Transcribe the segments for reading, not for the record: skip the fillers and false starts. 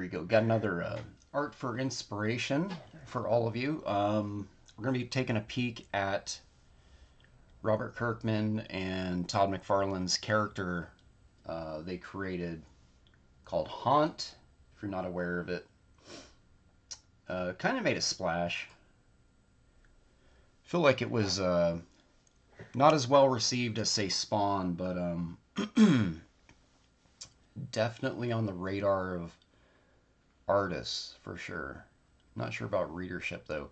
we go. Got another art for inspiration for all of you. We're going to be taking a peek at Robert Kirkman and Todd McFarlane's character they created called Haunt, if you're not aware of it. Kind of made a splash. Feel like it was not as well received as, say, Spawn, but definitely on the radar of artists for sure. Not sure about readership though.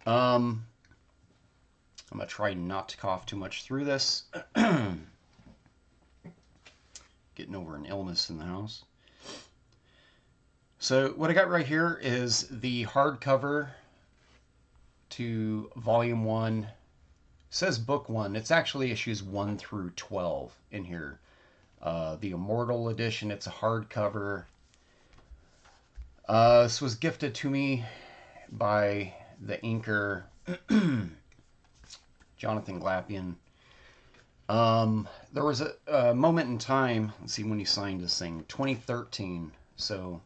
I'm gonna try not to cough too much through this. Getting over an illness in the house. So what I got right here is the hardcover to Volume 1. It says Book 1. It's actually issues 1 through 12 in here. The Immortal Edition, it's a hardcover. This was gifted to me by the inker Jonathan Glapian. There was a moment in time, let's see when he signed this thing, 2013. So,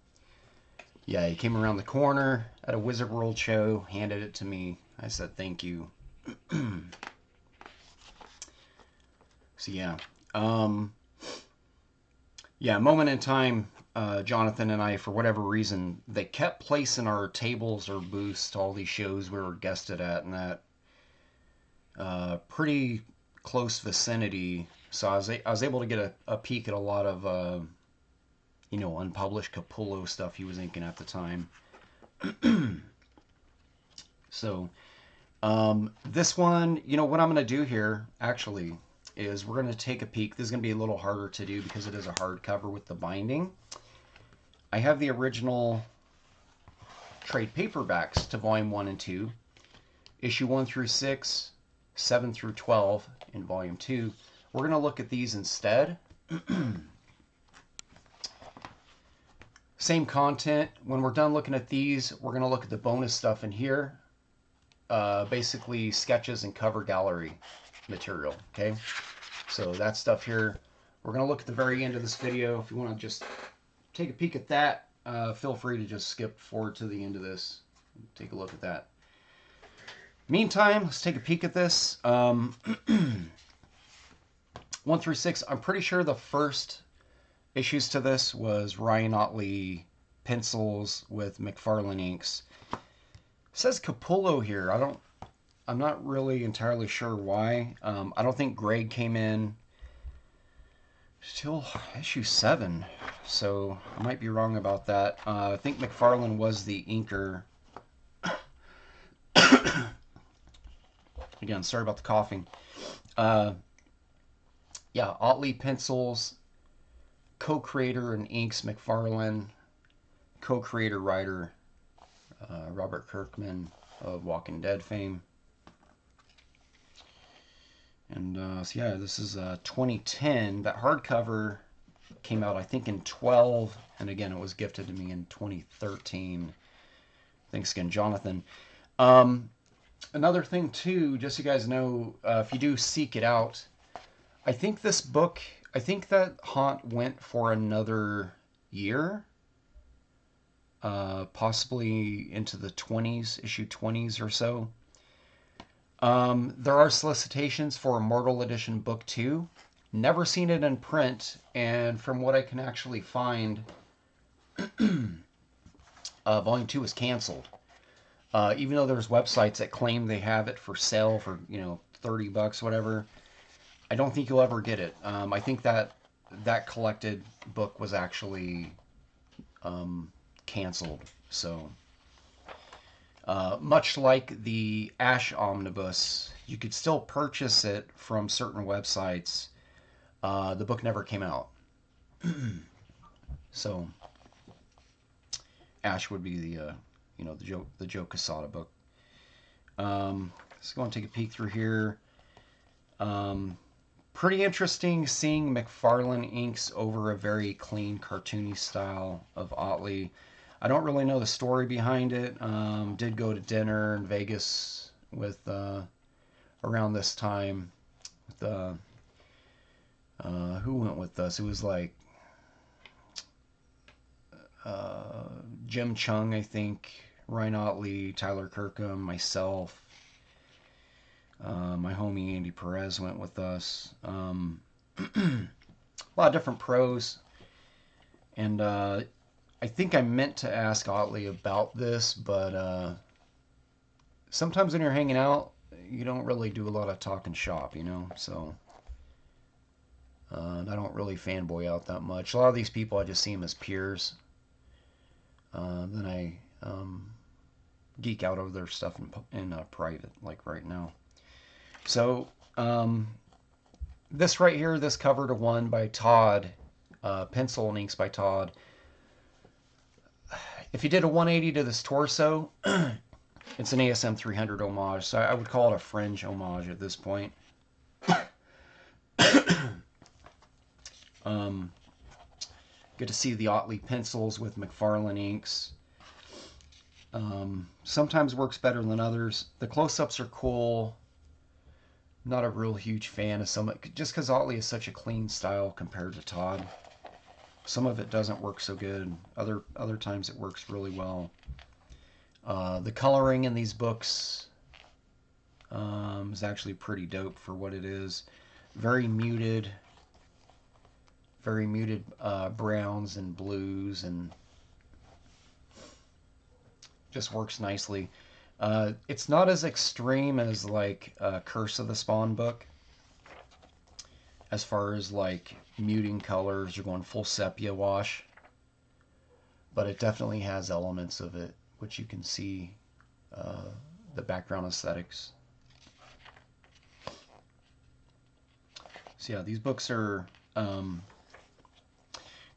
yeah, he came around the corner at a Wizard World show, handed it to me. I said, thank you. So, yeah. Yeah, moment in time, Jonathan and I, for whatever reason, they kept placing our tables or booths to all these shows we were guested at and that pretty close vicinity. So I was able to get a peek at a lot of, unpublished Capullo stuff he was inking at the time. So, this one, what I'm going to do here, actually, is we're going to take a peek. This is going to be a little harder to do because it is a hardcover with the binding. I have the original trade paperbacks to Volume 1 and 2. Issue 1 through 6, 7 through 12 in Volume 2. We're going to look at these instead. Same content. When we're done looking at these, we're going to look at the bonus stuff in here. Basically sketches and cover gallery material. Okay, so that stuff here. We're going to look at the very end of this video. If you want to just take a peek at that, feel free to just skip forward to the end of this. Take a look at that. Meantime, let's take a peek at this. 1 through 6. I'm pretty sure the first issues to this was Ryan Ottley pencils with McFarlane inks. It says Capullo here. I'm not really entirely sure why. I don't think Greg came in till issue 7, so I might be wrong about that. I think McFarlane was the inker. Again, sorry about the coughing. Yeah, Ottley pencils, co-creator and inks McFarlane, co-creator writer Robert Kirkman of Walking Dead fame. And so yeah, this is 2010. That hardcover came out, I think, in 12, and again, it was gifted to me in 2013. Thanks again, Jonathan. Another thing too, just so you guys know, if you do seek it out, I think this book, I think that Haunt went for another year, possibly into the 20s, issue 20s or so. There are solicitations for Immortal Edition Book 2. Never seen it in print, and from what I can actually find, Volume 2 was canceled. Even though there's websites that claim they have it for sale for, $30, whatever, I don't think you'll ever get it. I think that collected book was actually canceled. So, much like the Ash Omnibus, you could still purchase it from certain websites. The book never came out. So, Ash would be the Joe Quesada book. Let's go and take a peek through here. Pretty interesting seeing McFarlane inks over a very clean, cartoony style of Ottley. I don't really know the story behind it. Did go to dinner in Vegas with around this time. With who went with us? It was like Jim Chung, I think, Ryan Ottley, Tyler Kirkham, myself, my homie Andy Perez went with us. A lot of different pros. And I think I meant to ask Ottley about this, but sometimes when you're hanging out, you don't really do a lot of talking shop, you know? So I don't really fanboy out that much. A lot of these people, I just see them as peers. Then I geek out over their stuff in private, like right now. So this right here, this cover to one by Todd, pencil and inks by Todd. If you did a 180 to this torso, it's an ASM 300 homage, so I would call it a fringe homage at this point. Good to see the Ottley pencils with McFarlane inks. Sometimes works better than others. The close-ups are cool. Not a real huge fan of some, just because Ottley is such a clean style compared to Todd. Some of it doesn't work so good. Other times it works really well. The coloring in these books is actually pretty dope for what it is. Very muted browns and blues, and just works nicely. It's not as extreme as like Curse of the Spawn book, as far as like muting colors or going full sepia wash, but it definitely has elements of it, which you can see the background aesthetics. So yeah, these books are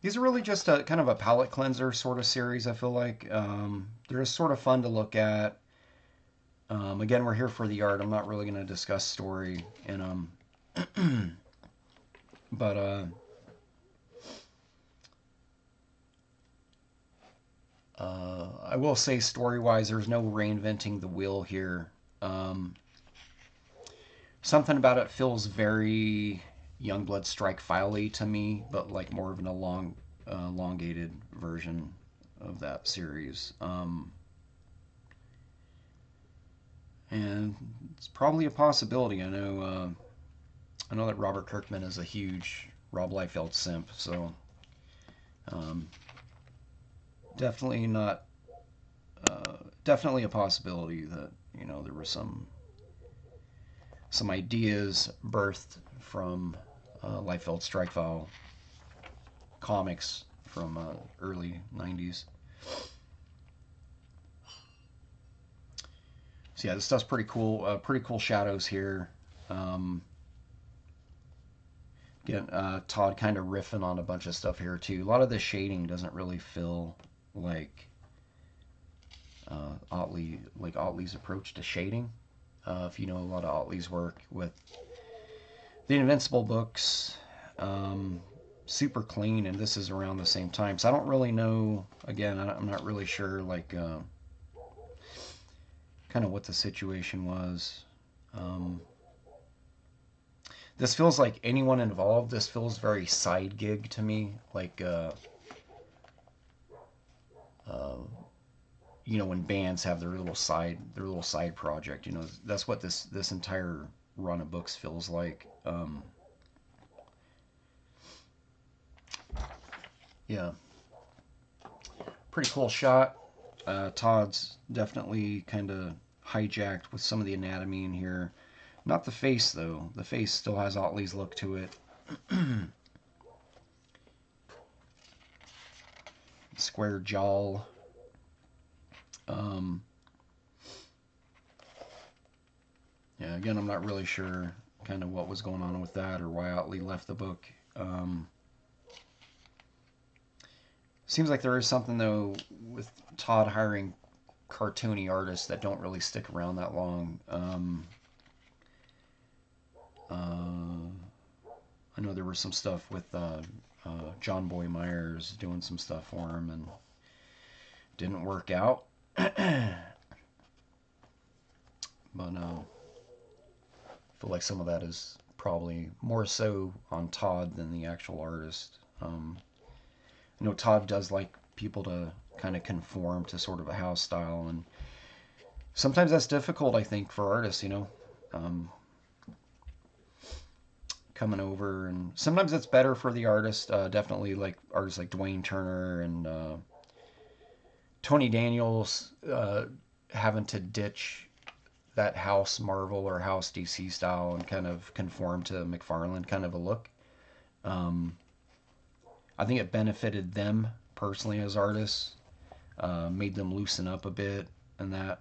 these are really just a kind of a palette cleanser sort of series, I feel like. They're just sort of fun to look at. Again, we're here for the art. I'm not really going to discuss story in them. But I will say story-wise, there's no reinventing the wheel here. Something about it feels very Youngblood Strike File-y to me, but like more of an elongated version of that series. And it's probably a possibility. I know that Robert Kirkman is a huge Rob Liefeld simp, so definitely not. Definitely a possibility that, you know, there were some ideas birthed from Liefeld Strike File comics from early 90s. So yeah, this stuff's pretty cool. Pretty cool shadows here. Again, Todd kind of riffing on a bunch of stuff here too. A lot of the shading doesn't really feel like Ottley's approach to shading. If you know a lot of Ottley's work with the Invincible books, super clean, and this is around the same time. So I don't really know. Again, I'm not really sure like kind of what the situation was. This feels like anyone involved. This feels very side gig to me, like you know, when bands have their little side project. You know, that's what this entire run of books feels like. Yeah, pretty cool shot. Todd's definitely kind of hijacked with some of the anatomy in here. Not the face, though. The face still has Ottley's look to it. Square jaw. Yeah, again, I'm not really sure kind of what was going on with that or why Ottley left the book. Seems like there is something, though, with Todd hiring cartoony artists that don't really stick around that long. I know there was some stuff with John Boy Myers doing some stuff for him and didn't work out. But I feel like some of that is probably more so on Todd than the actual artist. I know Todd does like people to kind of conform to sort of a house style, and sometimes that's difficult, I think, for artists, um, coming over, and sometimes it's better for the artist. Definitely, like artists like Dwayne Turner and Tony Daniels, having to ditch that house Marvel or house DC style and kind of conform to McFarlane kind of a look. Um, I think it benefited them personally as artists, made them loosen up a bit and that.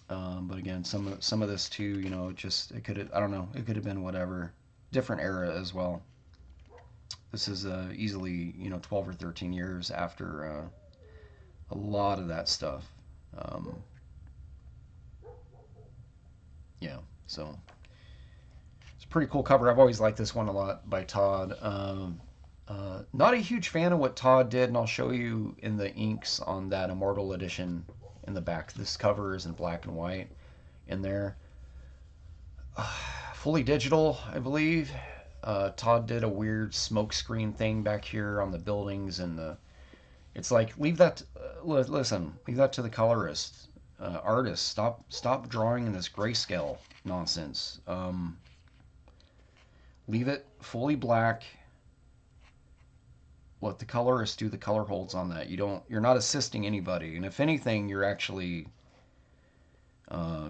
But again, some of this too, it could have, I don't know, it could have been whatever, different era as well. This is easily 12 or 13 years after a lot of that stuff. Um, yeah, so it's a pretty cool cover. I've always liked this one a lot by Todd. Not a huge fan of what Todd did, and I'll show you in the inks on that Immortal edition in the back. This cover is in black and white in there. Fully digital, I believe. Todd did a weird smoke screen thing back here on the buildings and the. It's like leave that. Listen, leave that to the colorist, artist. Stop drawing in this grayscale nonsense. Leave it fully black. Let the colorist do the color holds on that. You're not assisting anybody, and if anything, you're actually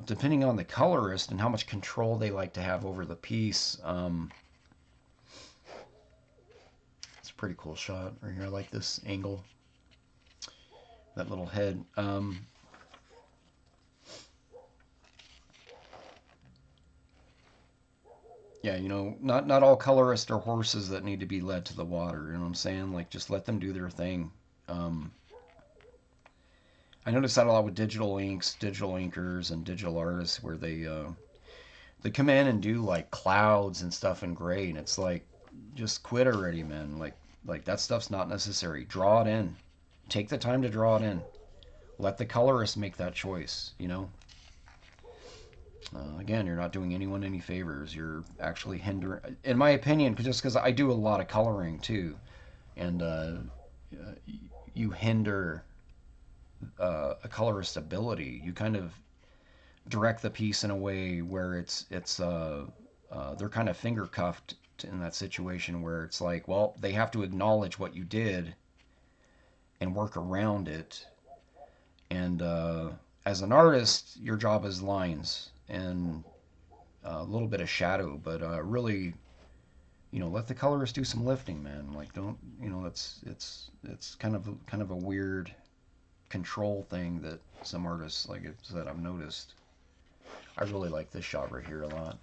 depending on the colorist and how much control they like to have over the piece. It's a pretty cool shot right here. I like this angle, that little head. Yeah, not all colorists are horses that need to be led to the water. You know what I'm saying? Like, just let them do their thing. Um, I noticed that a lot with digital inks, digital inkers, and digital artists, where they come in and do like clouds and stuff in gray, and it's like, just quit already, man. Like that stuff's not necessary. Draw it in. Take the time to draw it in. Let the colorist make that choice. Again, you're not doing anyone any favors. You're actually hindering, in my opinion, just because I do a lot of coloring too, and you hinder a colorist's ability. You kind of direct the piece in a way where they're kind of finger cuffed in that situation where it's like, well, they have to acknowledge what you did and work around it. And as an artist, your job is lines and a little bit of shadow, but really, let the colorist do some lifting, man. Like, don't, it's kind of a weird control thing that some artists, like I said, I've noticed. I really like this shot right here a lot.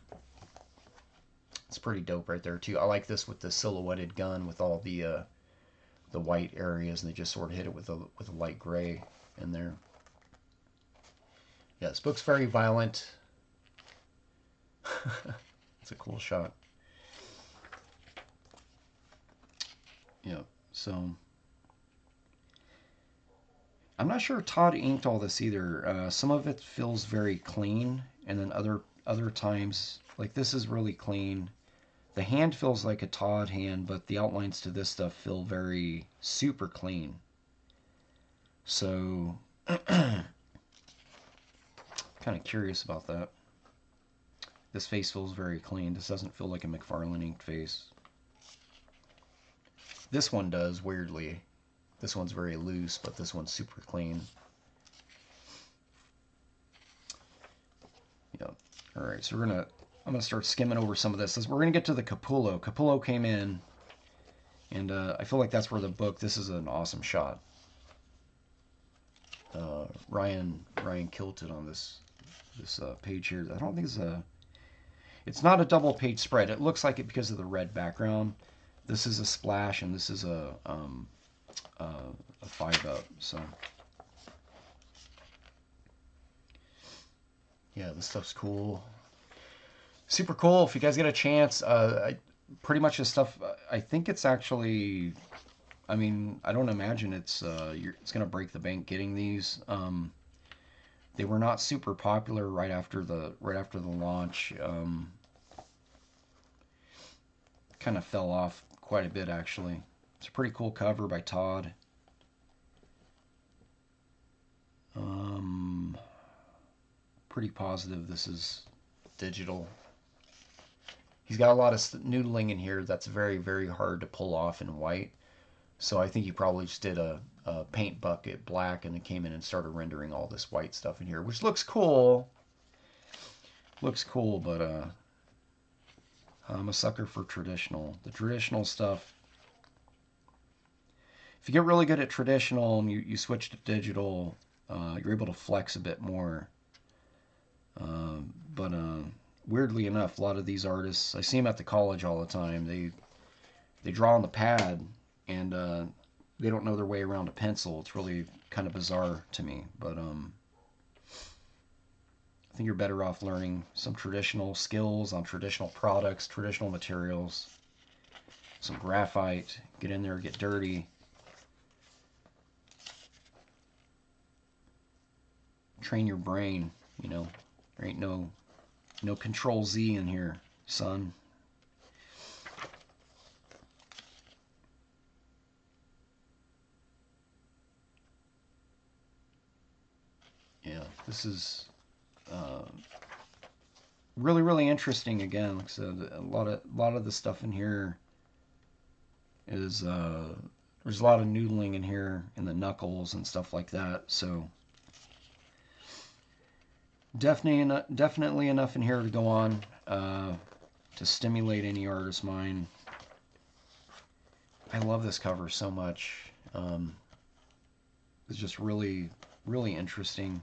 It's pretty dope right there too. I like this with the silhouetted gun with all the white areas, and they just sort of hit it with a light gray in there. Yeah, this book's very violent. It's a cool shot. Yeah, so I'm not sure Todd inked all this either. Some of it feels very clean, and then other times, like this is really clean. The hand feels like a Todd hand, but the outlines to this stuff feel very super clean. So, kind of curious about that. This face feels very clean. This doesn't feel like a McFarlane inked face. This one does, weirdly. This one's very loose, but this one's super clean. Yeah. All right, so I'm gonna start skimming over some of this. We're gonna get to the Capullo. Capullo came in, and I feel like that's where the book. This is an awesome shot. Ryan kilted on this page here. I don't think it's not a double page spread. It looks like it because of the red background. This is a splash, and this is a 5-up. So yeah, this stuff's cool. Super cool. If you guys get a chance, pretty much this stuff. I think it's actually. I mean, I don't imagine it's gonna break the bank getting these. They were not super popular right after the launch. Kind of fell off quite a bit actually. It's a pretty cool cover by Todd. pretty positive this is digital. He's got a lot of noodling in here that's very, very hard to pull off in white. So I think he probably just did a paint bucket black and then came in and started rendering all this white stuff in here, which looks cool. Looks cool, but I'm a sucker for traditional. The traditional stuff. If you get really good at traditional and you switch to digital, you're able to flex a bit more. But weirdly enough, a lot of these artists, I see them at the college all the time. They draw on the pad and they don't know their way around a pencil. It's really kind of bizarre to me. But I think you're better off learning some traditional skills on traditional products, traditional materials, some graphite. Get in there, get dirty. Train your brain, you know. There ain't no Control Z in here, son. Yeah, this is really, really interesting. Again, like I said, a lot of the stuff in here is there's a lot of noodling in here in the knuckles and stuff like that. So definitely enough in here to go on to stimulate any artist's mind. I love this cover so much. It's just really, really interesting.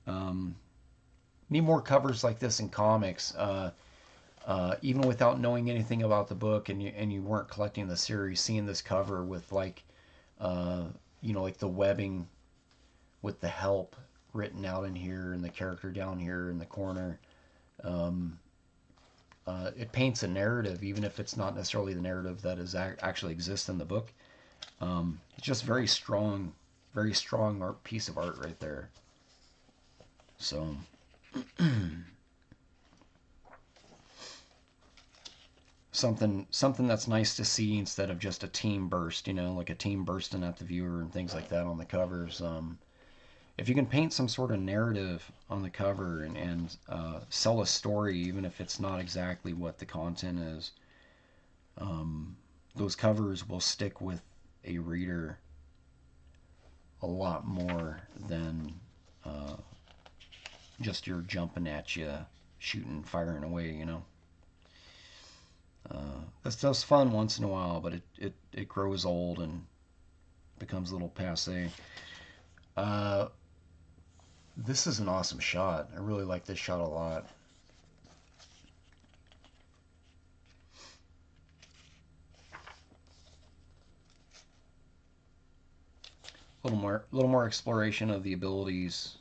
Need more covers like this in comics. Even without knowing anything about the book, and you weren't collecting the series, seeing this cover with like like the webbing with the help written out in here and the character down here in the corner, it paints a narrative, even if it's not necessarily the narrative that is actually exists in the book. It's just very strong piece of art right there. So something that's nice to see instead of just a team burst, like a team bursting at the viewer and things like that on the covers. If you can paint some sort of narrative on the cover and sell a story, even if it's not exactly what the content is, those covers will stick with a reader a lot more than just you're jumping at you, shooting, firing away, That stuff's fun once in a while, but it grows old and becomes a little passe. This is an awesome shot. I really like this shot a lot. A little more exploration of the abilities.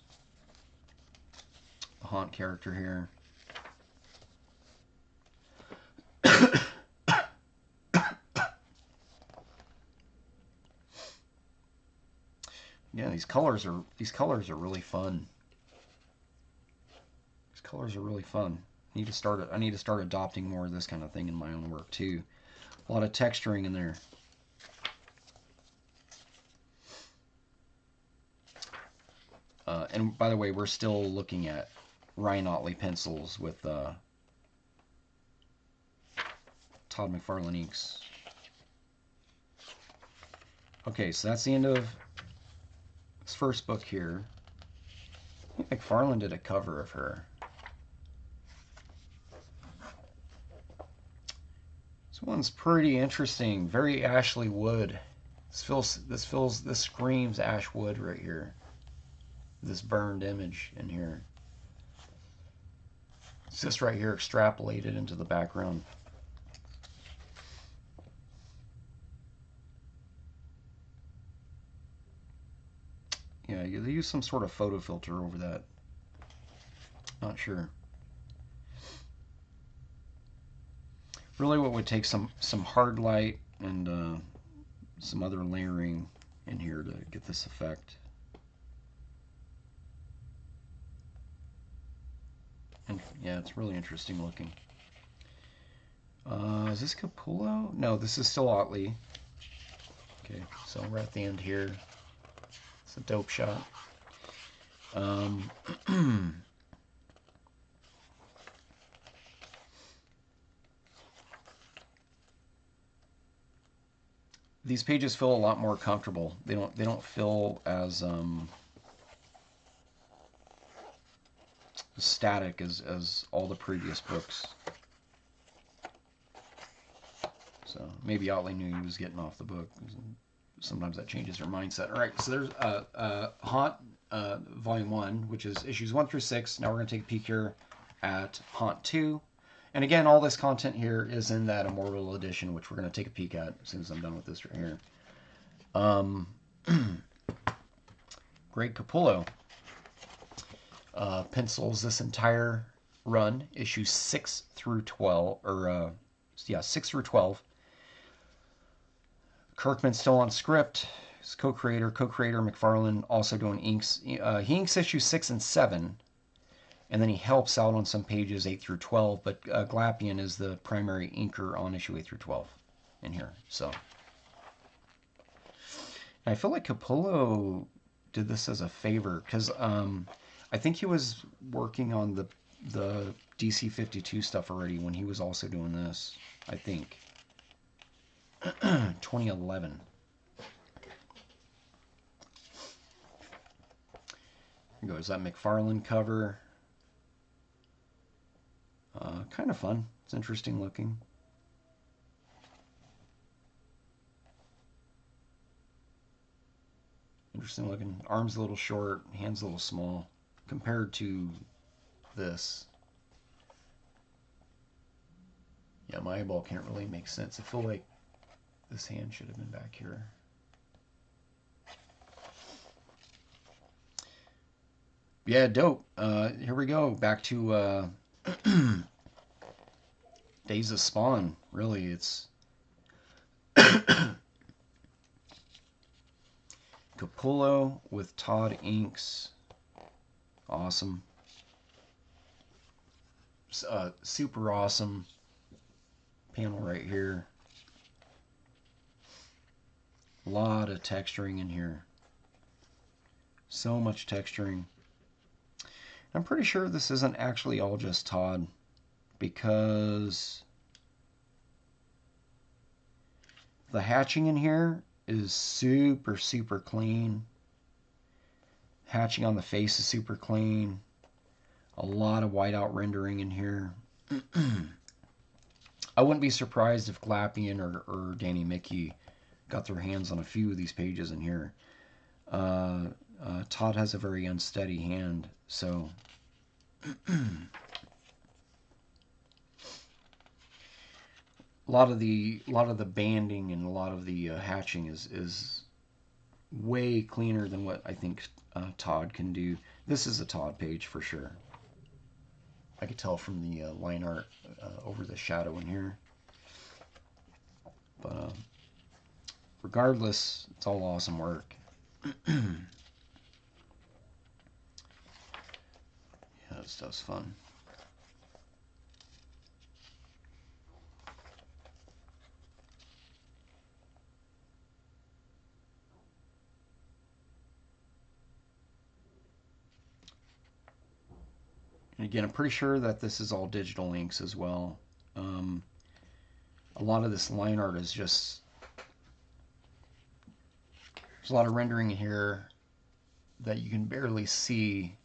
The Haunt character here. Yeah, these colors are really fun. These colors are really fun. I need to start adopting more of this kind of thing in my own work too. A lot of texturing in there. And by the way, we're still looking at Ryan Ottley pencils with Todd McFarlane inks. Okay, so that's the end of this first book here. I think McFarlane did a cover of her. This one's pretty interesting. Very Ashley Wood. This screams Ash Wood right here. This burned image in here. It's this right here extrapolated into the background. Yeah, they use some sort of photo filter over that. Not sure. Really what would take some hard light and some other layering in here to get this effect. And yeah, it's really interesting looking. Is this Capullo? No, this is still Ottley. Okay, so we're at the end here. It's a dope shot. Um, these pages feel a lot more comfortable. They don't feel as static as all the previous books. So maybe Ottley knew he was getting off the book. Sometimes that changes your mindset. All right, so there's Haunt Volume 1, which is issues 1 through 6. Now we're going to take a peek here at Haunt 2. And again, all this content here is in that Immortal Edition, which we're going to take a peek at as soon as I'm done with this right here. Greg Capullo pencils this entire run, issues 6 through 12, or 6 through 12. Kirkman's still on script. His co-creator McFarlane also doing inks. He inks issues 6 and 7, and then he helps out on some pages 8 through 12. But Glapian is the primary inker on issue 8 through 12 in here. So and I feel like Capullo did this as a favor because I think he was working on the DC 52 stuff already when he was also doing this. I think. 2011. Here goes that McFarlane cover. Kind of fun. It's interesting looking. Interesting looking. Arms a little short, hands a little small compared to this. Yeah, my eyeball can't really make sense. I feel like this hand should have been back here. Yeah, dope. Here we go. Back to Days of Spawn. Really, it's Capullo with Todd inks. Awesome. Super awesome panel right here. A lot of texturing in here. So much texturing. I'm pretty sure this isn't actually all just Todd because the hatching in here is super, super clean. Hatching on the face is super clean. A lot of whiteout rendering in here. I wouldn't be surprised if Glapian or Danny Mickey got their hands on a few of these pages in here. Todd has a very unsteady hand, so a lot of the banding and a lot of the hatching is way cleaner than what I think Todd can do. This is a Todd page for sure. I could tell from the line art over the shadow in here. But regardless, it's all awesome work. Yeah, this stuff's fun. And again, I'm pretty sure that this is all digital inks as well. A lot of this line art is just... There's a lot of rendering here that you can barely see.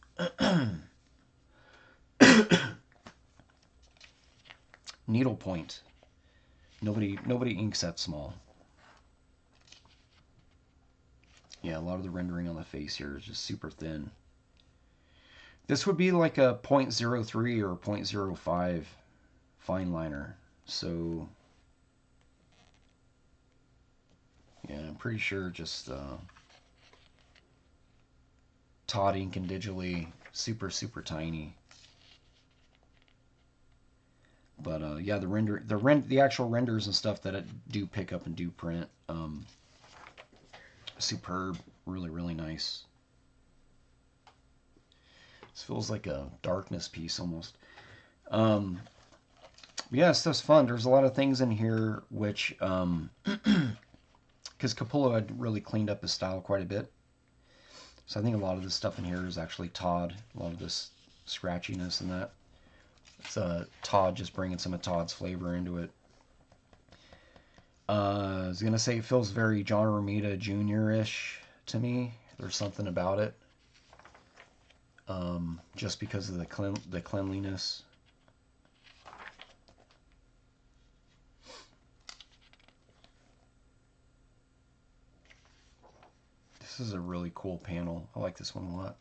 Needlepoint. Nobody inks that small. Yeah, a lot of the rendering on the face here is just super thin. This would be like a 0.03 or 0.05 fine liner. So, yeah, I'm pretty sure just Todd ink and digitally super, super tiny. But yeah, the actual renders and stuff that it do pick up and do print, superb, really, really nice. This feels like a darkness piece almost. Yeah, stuff's fun. There's a lot of things in here which, because Capullo had really cleaned up his style quite a bit. So I think a lot of this stuff in here is actually Todd. A lot of this scratchiness and that. It's Todd just bringing some of Todd's flavor into it. I was gonna say it feels very John Romita Jr.-ish to me. There's something about it, just because of the cleanliness. This is a really cool panel. I like this one a lot.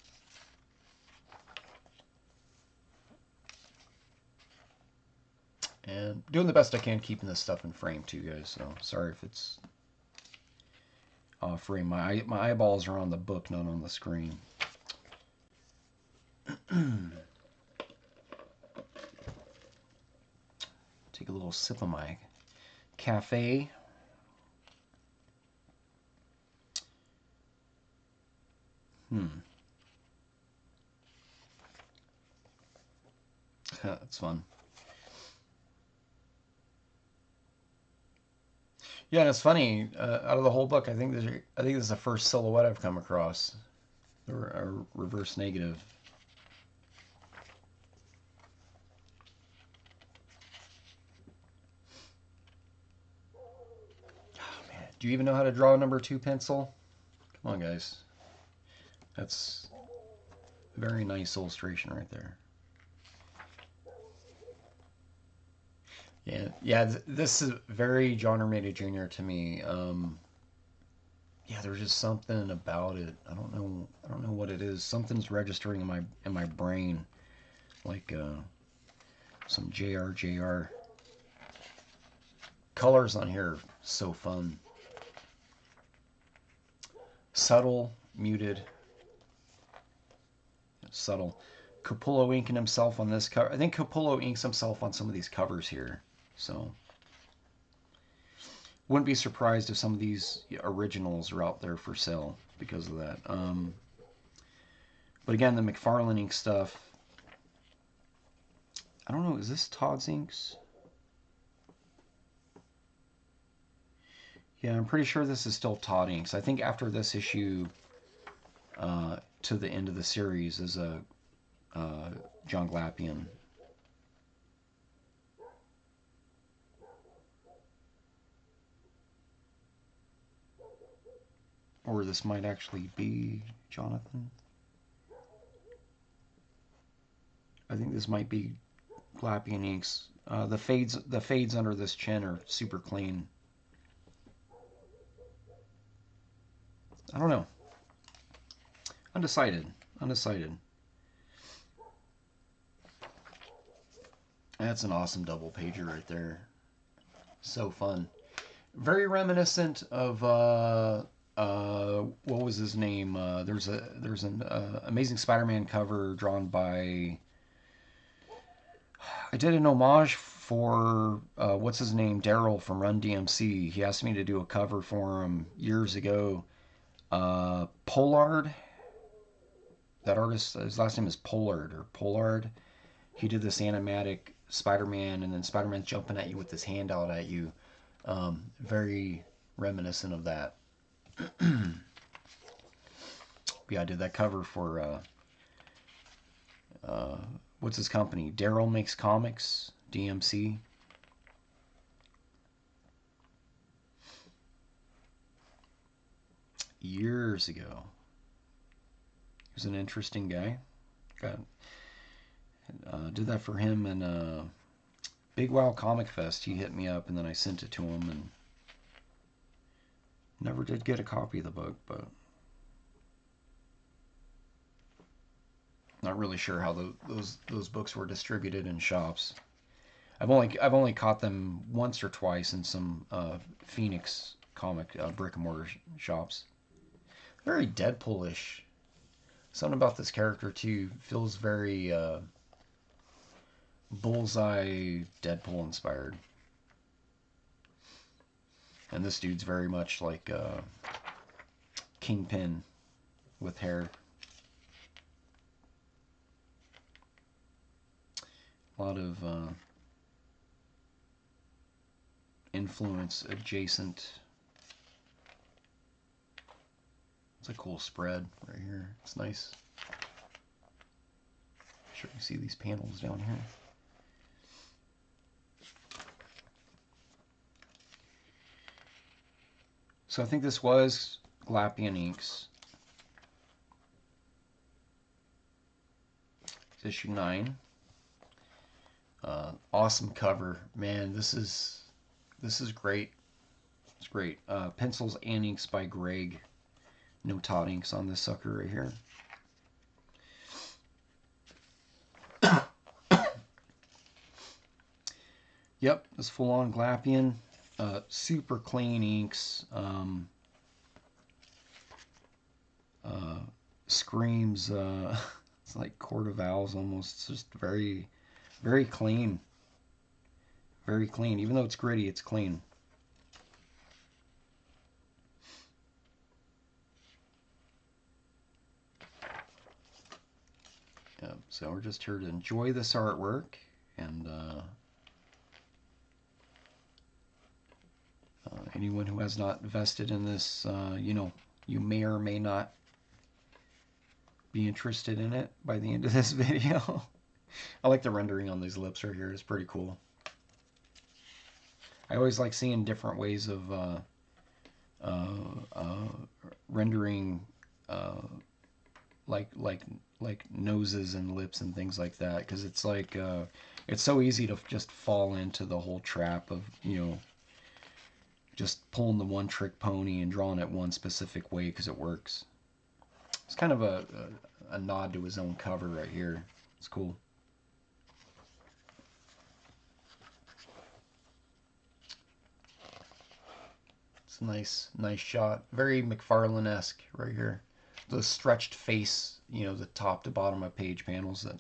And doing the best I can keeping this stuff in frame too, guys. So sorry if it's off frame. My eyeballs are on the book, not on the screen. Take a little sip of my cafe. That's fun. Yeah, and it's funny. Out of the whole book, I think this is the first silhouette I've come across, or a reverse negative. Oh man, do you even know how to draw a #2 pencil? Come on, guys. That's a very nice illustration right there. Yeah. This is very John Romita Jr. to me. Yeah, there's just something about it. I don't know what it is. Something's registering in my brain, like some JR. Colors on here are so fun. Subtle, muted, subtle. Capullo inking himself on this cover. I think Capullo inks himself on some of these covers here. So wouldn't be surprised if some of these originals are out there for sale because of that. But again, the McFarlane ink stuff. I don't know. Is this Todd's inks? Yeah, I'm pretty sure this is still Todd inks. I think after this issue, to the end of the series is a John Glapian. Or this might actually be Jonathan. I think this might be Glapian inks. The fades under this chin are super clean. I don't know. Undecided. That's an awesome double pager right there. So fun. Very reminiscent of what was his name? There's an Amazing Spider-Man cover drawn by. I did an homage for what's his name, Daryl from Run DMC. He asked me to do a cover for him years ago. Pollard. That artist, his last name is Pollard. He did this animatic Spider-Man, and then Spider-Man's jumping at you with his hand out at you. Very reminiscent of that. Yeah, I did that cover for what's his company? Daryl Makes Comics, DMC. Years ago. He was an interesting guy. Did that for him, and Big Wow Comic Fest. He hit me up, and then I sent it to him, and never did get a copy of the book, but not really sure how those books were distributed in shops. I've only caught them once or twice in some Phoenix comic brick and mortar shops. Very Deadpoolish. Something about this character too feels very Bullseye Deadpool inspired. And this dude's very much like Kingpin with hair. A lot of influence adjacent It's a cool spread right here. It's nice. Sure you see these panels down here. So I think this was Glapian Inks. It's issue 9. Awesome cover, man. This is great. It's great. Pencils and inks by Greg. No Todd inks on this sucker right here. Yep, it's full on Glapian. Super clean inks. Screams. It's like Court of Owls almost. It's just very, very clean. Very clean. Even though it's gritty, it's clean. Yep, so we're just here to enjoy this artwork, and anyone who has not invested in this, you know, you may or may not be interested in it by the end of this video. I like the rendering on these lips right here. It's pretty cool. I always like seeing different ways of rendering like noses and lips and things like that, because it's like it's so easy to just fall into the whole trap of, you know, just pulling the one trick pony and drawing it one specific way because it works. It's kind of a nod to his own cover right here. It's cool. It's a nice shot. Very McFarlane-esque right here. The stretched face, you know, the top to bottom of page panels that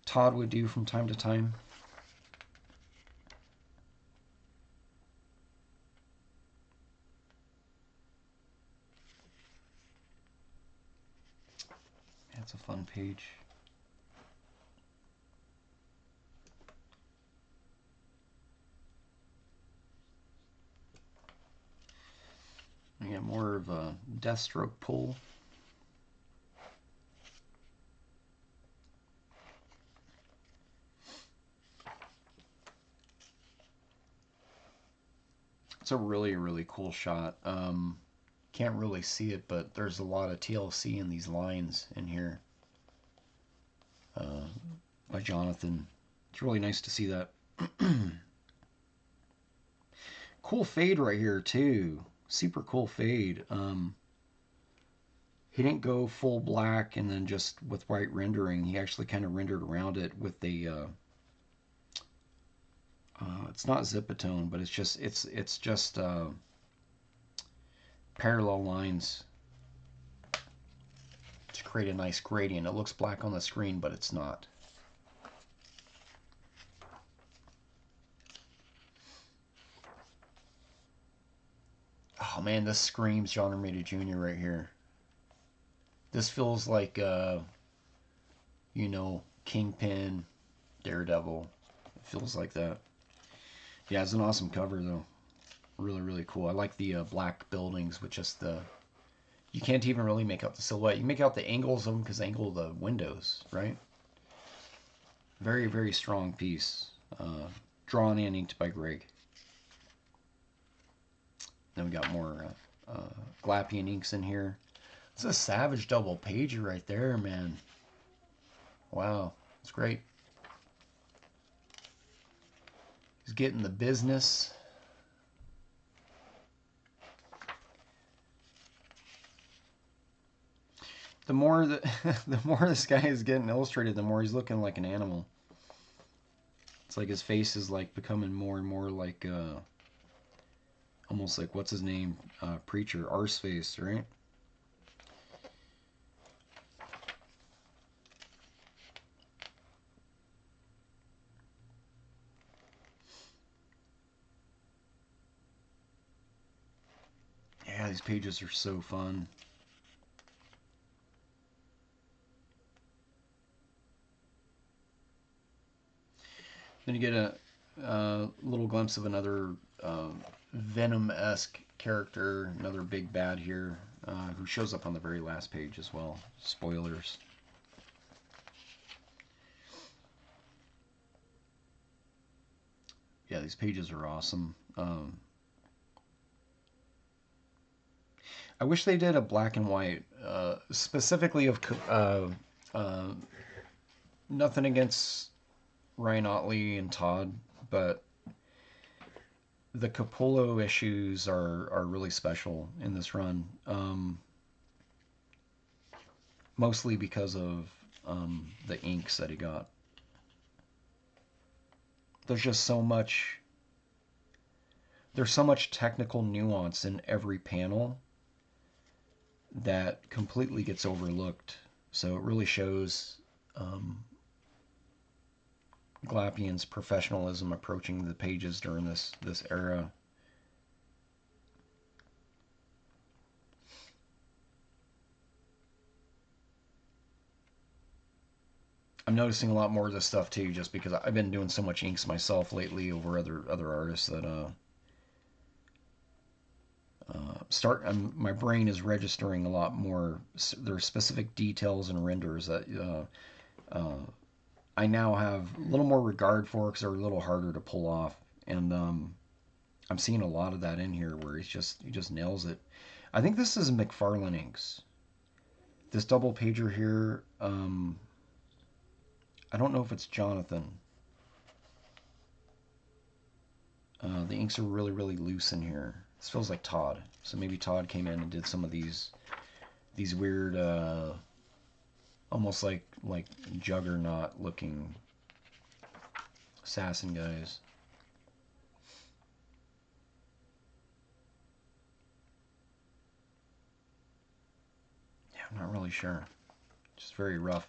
Todd would do from time to time. That's a fun page. We got more of a Deathstroke pull. It's a really, really cool shot. Can't really see it, but there's a lot of TLC in these lines in here by Jonathan. It's really nice to see that. Cool fade right here too. Super cool fade. He didn't go full black and then just with white rendering. He actually kind of rendered around it with a it's not zipatone, but it's just parallel lines to create a nice gradient. It looks black on the screen, but it's not. Oh man, this screams John Romita Jr. right here. This feels like, you know, Kingpin, Daredevil. It feels like that. Yeah, it's an awesome cover though. Really, really cool. I like the black buildings with just the... You can't even really make out the silhouette. You make out the angles of them because they angle the windows, right? Very, very strong piece. Drawn and inked by Greg. Then we got more Glapian inks in here. It's a savage double pager right there, man. Wow, it's great. He's getting the business. The more that the more this guy is getting illustrated, the more he's looking like an animal. It's like his face is like becoming more and more like almost like, what's his name, Preacher, Arseface, right? Yeah, these pages are so fun. Then you get a little glimpse of another Venom-esque character, another big bad here. who shows up on the very last page as well. Spoilers. Yeah, these pages are awesome. I wish they did a black and white, specifically of nothing against Ryan Ottley and Todd, but the Capullo issues are really special in this run, mostly because of the inks that he got. There's just so much. There's so much technical nuance in every panel that completely gets overlooked. So it really shows Glapian's professionalism approaching the pages during this era. I'm noticing a lot more of this stuff too, just because I've been doing so much inks myself lately over other artists that my brain is registering a lot more. There are specific details and renders that I now have a little more regard for because they're a little harder to pull off, and I'm seeing a lot of that in here where he just nails it. I think this is McFarlane inks. This double pager here. I don't know if it's Jonathan. The inks are really loose in here. This feels like Todd. So maybe Todd came in and did some of these weird, almost like Juggernaut looking assassin guys. Yeah, I'm not really sure. Just very rough.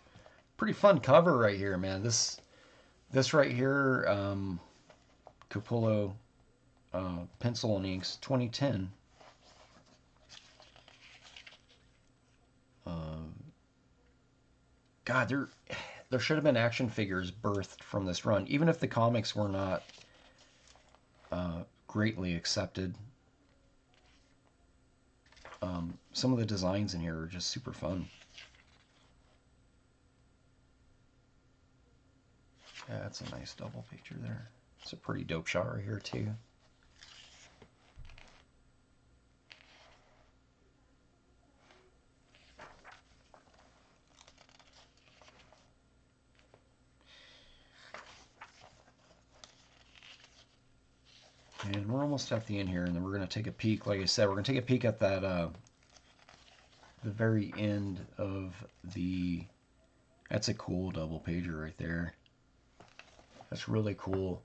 Pretty fun cover right here, man. This right here, Capullo Pencil and Inks 2010. God, there should have been action figures birthed from this run, even if the comics were not greatly accepted. Some of the designs in here are just super fun. Yeah, that's a nice double picture there. It's a pretty dope shot right here too. And we're almost at the end here, and then we're going to take a peek. Like I said, we're going to take a peek at that, the very end of the... That's a cool double pager right there. That's really cool.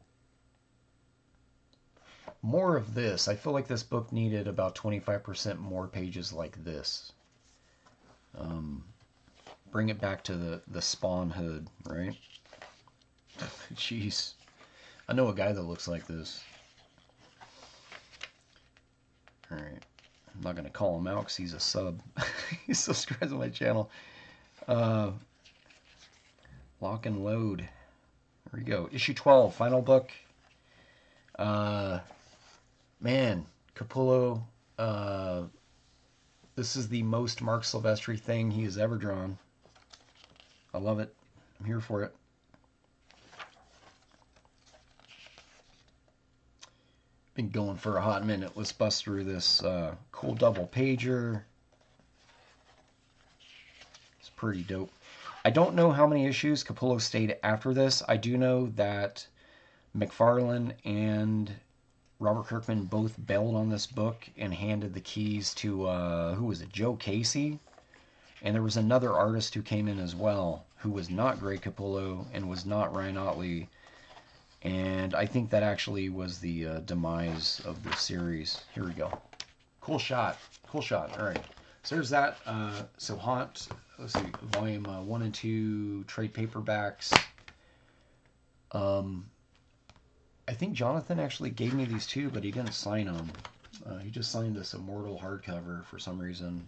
More of this. I feel like this book needed about 25% more pages like this. Bring it back to the Spawn hood, right? Jeez. I know a guy that looks like this. Alright. I'm not going to call him out because he's a sub. He subscribes to my channel. Lock and Load. Here we go. Issue 12, final book. Man, Capullo, this is the most Mark Silvestri thing he has ever drawn. I love it. I'm here for it. Been going for a hot minute. Let's bust through this cool double pager. It's pretty dope. I don't know how many issues Capullo stayed after this. I do know that McFarlane and Robert Kirkman both bailed on this book and handed the keys to, who was it, Joe Casey? And there was another artist who came in as well, who was not Greg Capullo and was not Ryan Ottley. And I think that actually was the demise of the series. Here we go. Cool shot. Cool shot. All right. So there's that. So Haunt, let's see, volume 1 and 2, trade paperbacks. I think Jonathan actually gave me these too, but he didn't sign them. He just signed this Immortal hardcover for some reason.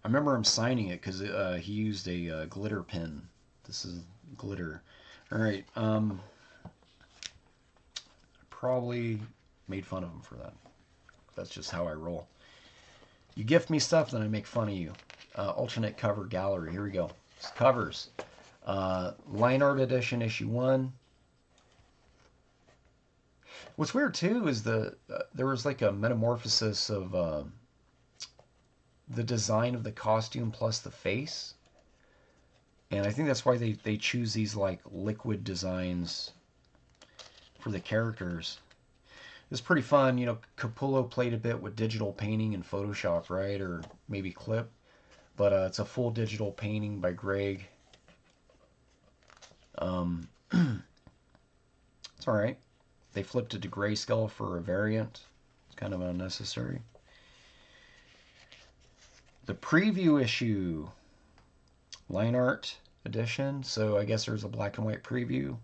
I remember him signing it because he used a glitter pen. This is glitter. All right. Probably made fun of him for that. That's just how I roll. You gift me stuff, then I make fun of you. Alternate cover gallery. Here we go. It's covers. Line Art Edition, issue 1. What's weird too is there was like a metamorphosis of the design of the costume plus the face, and I think that's why they choose these like liquid designs for the characters. It's pretty fun. You know, Capullo played a bit with digital painting in Photoshop, right, or maybe Clip, but it's a full digital painting by Greg. It's all right. They flipped it to grayscale for a variant. It's kind of unnecessary. The preview issue, Line Art Edition. So I guess there's a black and white preview.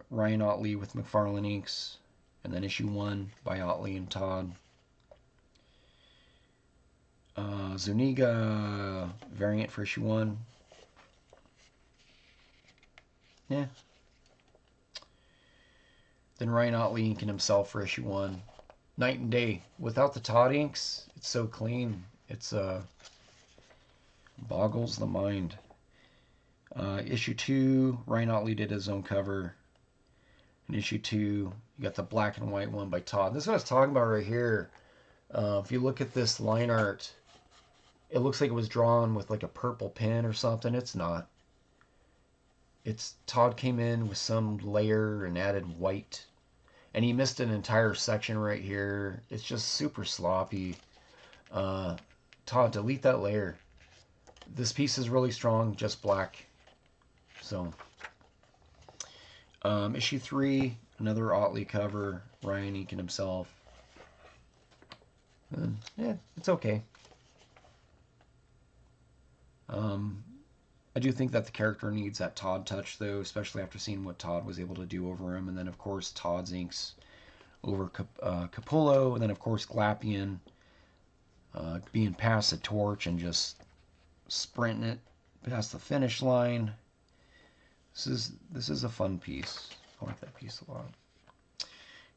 Ryan Ottley with McFarlane inks, and then issue 1 by Ottley and Todd. Zuniga variant for issue 1. Yeah. Then Ryan Ottley inking himself for issue 1. Night and day. Without the Todd inks, it's so clean. It's boggles the mind. Issue 2, Ryan Ottley did his own cover. In issue 2, you got the black and white one by Todd. This is what I was talking about right here. If you look at this line art, it looks like it was drawn with like a purple pen or something. It's not. It's Todd came in with some layer and added white. And he missed an entire section right here. It's just super sloppy. Todd, delete that layer. This piece is really strong, just black. So, issue 3, another Ottley cover, Ryan inking himself. And, yeah, it's okay. I do think that the character needs that Todd touch, though, especially after seeing what Todd was able to do over him. And then, of course, Todd's inks over Capullo. And then, of course, Glapian being past the torch and just sprinting it past the finish line. This is a fun piece. I like that piece a lot.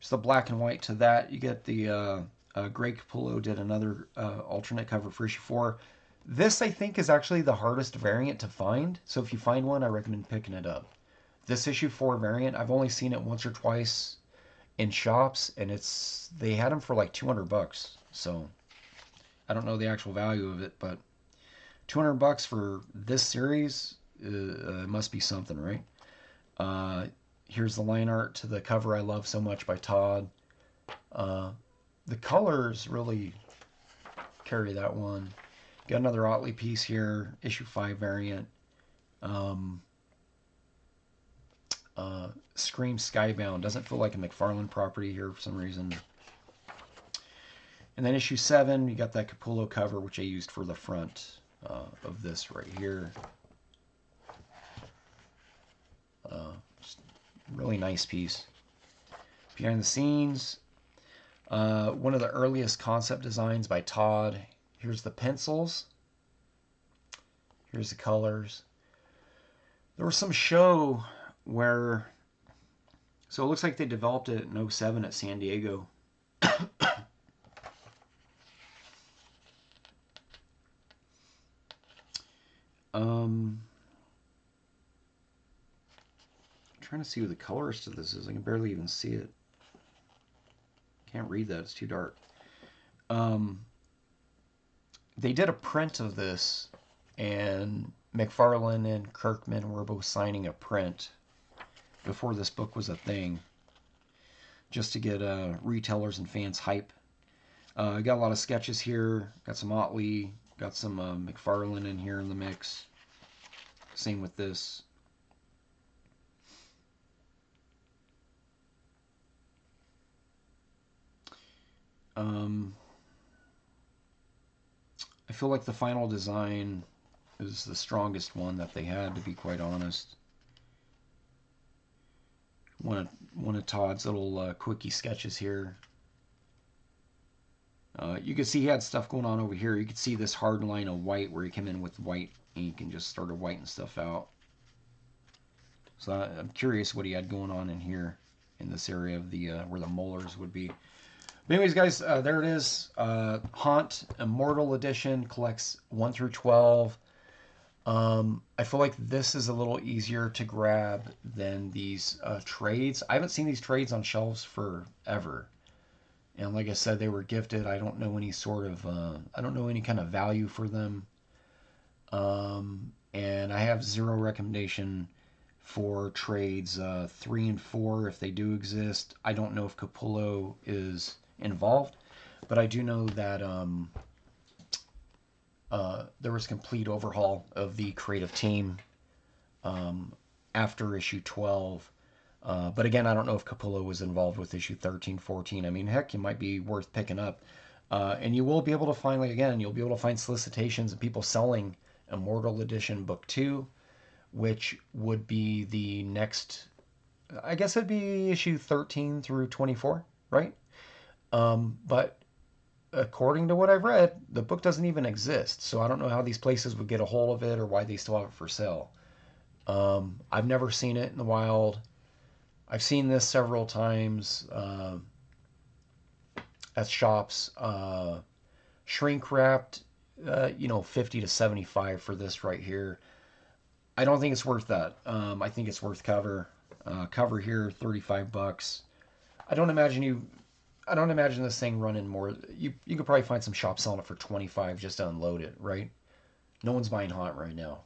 Just the black and white to that. You get the Greg Capullo did another alternate cover for issue 4. This, I think, is actually the hardest variant to find. So if you find one, I recommend picking it up. This issue 4 variant, I've only seen it once or twice in shops, and they had them for like $200. So I don't know the actual value of it, but $200 for this series must be something, right? Here's the line art to the cover I love so much by Todd. The colors really carry that one. Got another Ottley piece here, issue 5 variant. Scream Skybound. Doesn't feel like a McFarlane property here for some reason. And then issue 7, you got that Capullo cover, which I used for the front of this right here. Really nice piece. Behind the scenes, one of the earliest concept designs by Todd. Here's the pencils. Here's the colors. There was some show where, so it looks like they developed it in 07 at San Diego. Trying to see who the colorist of this is. I can barely even see it. Can't read that. It's too dark. They did a print of this, and McFarlane and Kirkman were both signing a print before this book was a thing, just to get retailers and fans hype. Got a lot of sketches here. Got some Ottley. Got some McFarlane in here in the mix. Same with this. I feel like the final design is the strongest one that they had, to be quite honest. One of Todd's little quickie sketches here. You can see he had stuff going on over here. You could see this hard line of white where he came in with white ink and just started whitening stuff out. So I'm curious what he had going on in here, in this area of the where the molars would be. But anyways, guys, there it is. Haunt Immortal Edition collects 1 through 12. I feel like this is a little easier to grab than these trades. I haven't seen these trades on shelves forever. And like I said, they were gifted. I don't know any sort of, I don't know any kind of value for them. And I have zero recommendation for trades 3 and 4 if they do exist. I don't know if Capullo is involved, but I do know that there was a complete overhaul of the creative team after issue 12. But again, I don't know if Capullo was involved with issue 13, 14. I mean, heck, it might be worth picking up. And you will be able to find, like, again, you'll be able to find solicitations and people selling Immortal Edition Book 2, which would be the next, I guess it'd be issue 13 through 24, right? But according to what I've read, the book doesn't even exist. So I don't know how these places would get a hold of it or why they still have it for sale. I've never seen it in the wild. I've seen this several times at shops. Shrink wrapped, 50 to 75 for this right here. I don't think it's worth that. I think it's worth cover. Cover here, $35. I don't imagine this thing running more. You could probably find some shops selling it for 25 just to unload it, right? No one's buying Haunt right now.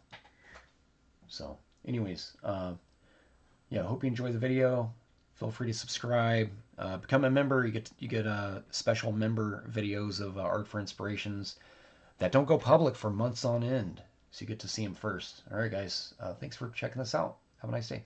So, anyways, yeah, hope you enjoy the video. Feel free to subscribe. Become a member. You get special member videos of Art for Inspirations that don't go public for months on end. So you get to see them first. All right, guys. Thanks for checking this out. Have a nice day.